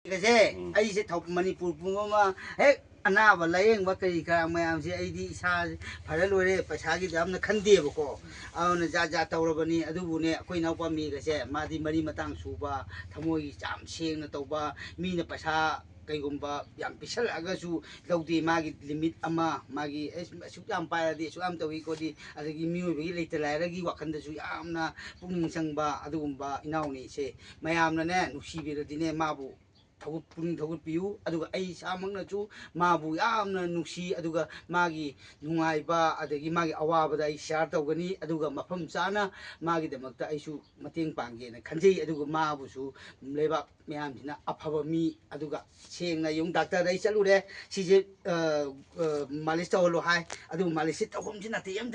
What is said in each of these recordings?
ꯀꯁꯦ ꯑꯩꯁꯦ ꯃꯅꯤꯄꯨꯔ ꯄꯨꯡ ꯑꯃ ꯍꯦꯛ ꯑꯅꯥꯕ ꯂꯥꯌꯦꯡꯕ ꯀꯔꯤ ꯀꯔꯥ ꯃꯌꯥꯝꯁꯦ ꯑꯩꯗꯤ ꯏꯁꯥ ꯐꯔ ꯂꯣꯏꯔꯦ ꯄꯩꯁꯥꯒꯤꯗ ꯌꯥꯝꯅ ꯈꯟꯗꯦꯕꯀꯣ ꯑꯗꯨꯅ ꯖꯥꯠ ꯖꯥꯠ ꯇꯧꯔꯕꯅꯤ ꯑꯗꯨꯕꯨꯅꯦ ꯑꯩꯈꯣꯏ ꯏꯅꯥꯎꯄꯥ ꯃꯤꯒꯁꯦ ꯃꯥꯗꯤ ꯃꯔꯤ ꯃꯇꯥꯡ ꯁꯨꯕ ꯊꯃꯣꯏ ꯌꯥꯝ ꯁꯦꯡꯅ ꯇꯧꯕ ꯃꯤꯅ ꯄꯩꯁꯥ ꯀꯩꯒꯨꯝꯕ ꯌꯥꯝ ꯄꯤꯁꯜꯂꯛꯑꯒꯁꯨ ꯂꯧꯗꯦ ꯃꯥꯒꯤ ꯂꯤꯃꯤꯠ ꯑꯃ ꯃꯥꯒꯤ ꯑꯁꯨꯛ ꯌꯥꯝ ꯄꯥꯏꯔꯗꯤ ꯑꯁꯨꯛ ꯌꯥꯝ ꯇꯧꯏ ꯈꯣꯠꯂꯤ ꯑꯗꯒꯤ ꯃꯤꯑꯣꯏꯕꯒꯤ ꯂꯩꯇ ꯂꯥꯏꯔꯒꯤ ꯋꯥꯈꯟꯗꯁꯨ ꯌꯥꯝꯅ ꯄꯨꯛꯅꯤꯡ ꯆꯪꯕ ꯑꯗꯨꯒꯨꯝꯕ ꯏꯅꯥꯎꯅꯤꯁꯦ ꯃꯌꯥꯝꯅꯅꯦ ꯅꯨꯡꯁꯤꯕꯤꯔꯗꯤꯅꯦ ꯃꯥꯕꯨ ꯄꯨꯛꯅꯤꯡ ꯊꯧꯒꯠꯄꯤꯌꯨ ꯑꯗꯨꯒ ꯑꯩ ꯏꯁꯥꯃꯛꯅꯁꯨ ꯃꯥꯕꯨ ꯌꯥꯝꯅ ꯅꯨꯡꯁꯤ ꯑꯗꯨꯒ ꯃꯥꯒꯤ ꯅꯨꯡꯉꯥꯏꯕ ꯑꯗꯒꯤ ꯃꯥꯒꯤ ꯑꯋꯥꯕꯗ ꯑꯩ ꯁꯤꯌꯥꯔ ꯇꯧꯒꯅꯤ ꯑꯗꯨꯒ ꯃꯐꯝ ꯆꯥꯅ ꯃꯥꯒꯤꯗꯃꯛꯇ ꯑꯩꯁꯨ ꯃꯇꯦꯡ ꯄꯥꯡꯒꯦꯅ ꯈꯟꯖꯩ ꯑꯗꯨꯒ ꯃꯥꯕꯨꯁꯨ ꯂꯩꯕꯥꯛ ꯃꯌꯥꯝꯁꯤꯅ ꯑꯐꯕ ꯃꯤ ꯑꯗꯨꯒ ꯁꯦꯡꯅ ꯌꯨꯝ ꯗꯥꯛꯇꯔꯗ ꯑꯩ ꯆꯠꯂꯨꯔꯦ ꯁꯤꯁꯦ ꯃꯥꯂꯤꯁ ꯇꯧꯍꯜꯂꯣ ꯍꯥꯏ ꯑꯗꯨꯒ ꯃꯥꯂꯤꯁꯁꯦ ꯇꯧꯐꯝꯁꯤ ꯅꯠꯇꯦ ꯌꯥꯝ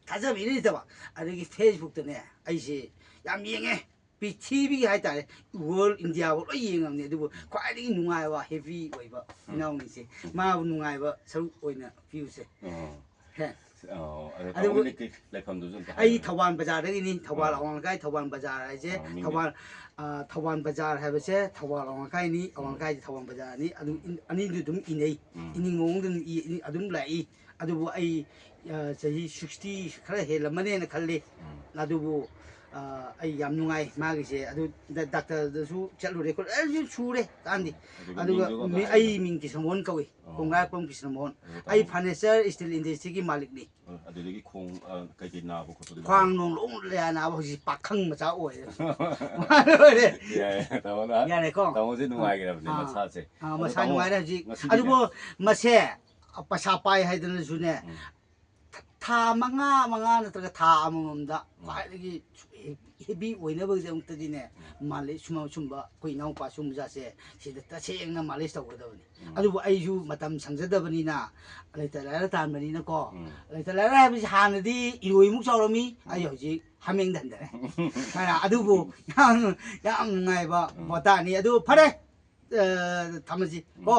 ꯊꯥꯖꯕꯤꯔ ꯂꯩꯇꯕ ꯑꯗꯒꯤ ꯐꯦꯁꯕꯨꯛꯇꯅꯦ ꯑꯩꯁꯦ ꯌꯥꯝ ꯌꯦꯡꯉꯦ ꯄ꯭ꯔꯤꯊꯤꯕꯤꯒꯤ ꯍꯥꯏꯇꯥꯔꯦ ꯋꯥꯔꯜ ꯏꯟꯗꯤꯌꯥꯐꯥꯎ ꯂꯣꯏ ꯌꯦꯡꯉꯝꯅꯤ ꯑꯗꯨꯕꯨ ꯈ꯭ꯋꯥꯏꯗꯒꯤ ꯅꯨꯡꯉꯥꯏꯕ ꯍꯦꯄꯤ ꯑꯣꯏꯕ ꯏꯅꯥꯎꯅꯤꯁꯦ ꯃꯥꯕꯨ ꯅꯨꯡꯉꯥꯏꯕ ꯁꯔꯨꯛ ꯑꯣꯏꯅ ꯄꯤꯌꯨꯁꯦ ꯑꯗꯨꯕꯨ ꯑꯩ ꯊꯧꯕꯥꯜ ꯕꯖꯥꯔꯗꯒꯤꯅꯤ ꯊꯧꯕꯥꯜ ꯑꯋꯥꯡ ꯂꯩꯀꯥꯏ ꯊꯧꯕꯥꯜ ꯕꯖꯥꯔ ꯍꯥꯏꯁꯦ ꯊꯧꯕꯥꯜ ꯕꯖꯥꯔ ꯍꯥꯏꯕꯁꯦ ꯊꯧꯕꯥꯜ ꯑꯋꯥꯡ ꯂꯩꯀꯥꯏꯅꯤ ꯑꯋꯥꯡ ꯂꯩꯀꯥꯏꯁꯦ ꯊꯧꯕꯥꯜ ꯕꯖꯥꯔꯅꯤ ꯑꯗꯨ ꯑꯅꯤꯗꯨ ꯑꯗꯨꯝ ꯏꯅꯩ ꯏꯅꯤꯡ ꯃꯑꯣꯡꯗ ꯑꯗꯨꯝ ꯂꯥꯛꯏ ꯑꯗꯨꯕꯨ ꯑꯩ ꯆꯍꯤ 60 ꯈꯔ ꯍꯦꯜꯂꯝꯃꯅꯦꯅ ꯈꯜꯂꯤ ꯑꯗꯨꯕꯨ ꯑꯩ ꯌꯥꯝ ꯅꯨꯡꯉꯥꯏ ꯃꯥꯒꯤꯁꯦ ꯑꯗꯨ ꯗꯥꯛꯇꯔꯗꯁꯨ ꯆꯠꯂꯨꯔꯦ ꯑꯩꯁꯨ ꯁꯨꯔꯦ ꯀꯥꯟꯗꯤ ꯑꯗꯨꯒ ꯑꯩ ꯃꯤꯡ ꯀ꯭ꯔꯤꯁꯅꯃꯣꯍꯟ ꯀꯧꯏ ꯀꯣꯡꯒꯥꯏꯔꯛꯄꯝ ꯀ꯭ꯔꯤꯁꯅꯃꯣꯍꯟ ꯑꯩ ꯐꯔꯅꯤꯆꯔ ꯏꯁꯇꯤꯜ ꯏꯟꯗꯁꯇ꯭ꯔꯤꯒꯤ ꯃꯥꯂꯤꯛꯅꯤ ꯑꯗꯨꯗꯒꯤ ꯈꯣꯡ ꯀꯩꯀꯩ ꯅꯥꯕ ꯈꯣꯠꯄꯗꯤ ꯈ꯭ꯋꯥꯡ ꯅꯨꯡ ꯂꯣꯡ ꯅꯥꯕ ꯍꯧꯖꯤꯛ ꯄꯥꯈꯪ ꯃꯆꯥ ꯑꯣꯏꯔꯦ ꯌꯥꯔꯦꯀꯣ ꯇꯥꯃꯣꯁꯦ ꯅꯨꯡꯉꯥꯏꯈ꯭ꯔꯕꯅꯦ ꯃꯁꯥꯁꯦ ꯃꯁꯥ ꯅꯨꯡꯉꯥꯏꯔꯦ ꯍꯧꯖꯤꯛ ꯑꯗꯨꯕꯨ ꯃꯁꯦ ꯄꯩꯁꯥ ꯄꯥꯏ ꯍꯥꯏꯗꯅꯁꯨꯅꯦ ꯊꯥ ꯃꯉꯥ ꯅꯠꯇ꯭ꯔꯒ ꯊꯥ ꯑꯃꯃꯝꯗ ꯈ꯭ꯋꯥꯏꯗꯒꯤ ꯍꯦꯕꯤ ꯑꯣꯏꯅꯕꯒꯤꯗꯃꯛꯇꯗꯤꯅꯦ ꯃꯥꯂꯤꯁ ꯁꯨꯝꯕ ꯑꯩꯈꯣꯏ ꯏꯅꯥꯎꯄꯥ ꯁꯨꯝꯕ ꯖꯥꯠꯁꯦ ꯁꯤꯗ ꯇꯁꯦꯡꯅ ꯃꯥꯂꯤꯁ ꯇꯧꯒꯗꯕꯅꯤ ꯑꯗꯨꯕꯨ ꯑꯩꯁꯨ ꯃꯇꯝ ꯁꯪꯖꯗꯕꯅꯤꯅ ꯂꯩꯇ ꯂꯥꯏꯔ ꯇꯥꯟꯕꯅꯤꯅꯀꯣ ꯂꯩꯇ ꯂꯥꯏꯔ ꯍꯥꯏꯕꯁꯤ ꯍꯥꯟꯅꯗꯤ ꯏꯔꯣꯏꯃꯨꯛ ꯆꯥꯎꯔꯝꯃꯤ ꯑꯩ ꯍꯧꯖꯤꯛ ꯍꯥꯃꯦꯡ ꯍꯟꯊꯔꯦ ꯑꯗꯨꯕꯨ ꯌꯥꯝ ꯅꯨꯡꯉꯥꯏꯕ ꯃꯇꯥꯡꯅꯤ ꯑꯗꯨ ꯐꯔꯦ ꯊꯝꯃꯁꯤ ꯀꯣ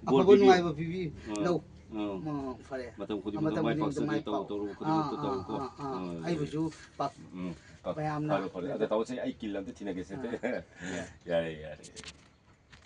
ꯑꯐꯕ ꯅꯨꯡꯉꯥꯏꯕ ꯄꯤꯕꯤ ꯂꯧ ꯐꯔꯦ ꯃꯇꯝ ꯈꯨꯗꯤꯡꯃꯛꯇ ꯃꯥꯏ ꯄꯥꯛꯆꯒꯦ ꯇꯧꯔꯨ ꯈꯨꯗꯤꯡꯃꯛꯇ ꯇꯧꯀꯣ ꯑꯩꯕꯨꯁꯨ ꯃꯌꯥꯝꯅ ꯐꯔꯦ ꯐꯔꯦ ꯑꯗ ꯇꯧꯁꯦ ꯑꯩ ꯀꯤꯜ ꯑꯝꯇ ꯊꯤꯅꯒꯦꯁꯦ ꯌꯥꯔꯦ ꯌꯥꯔꯦ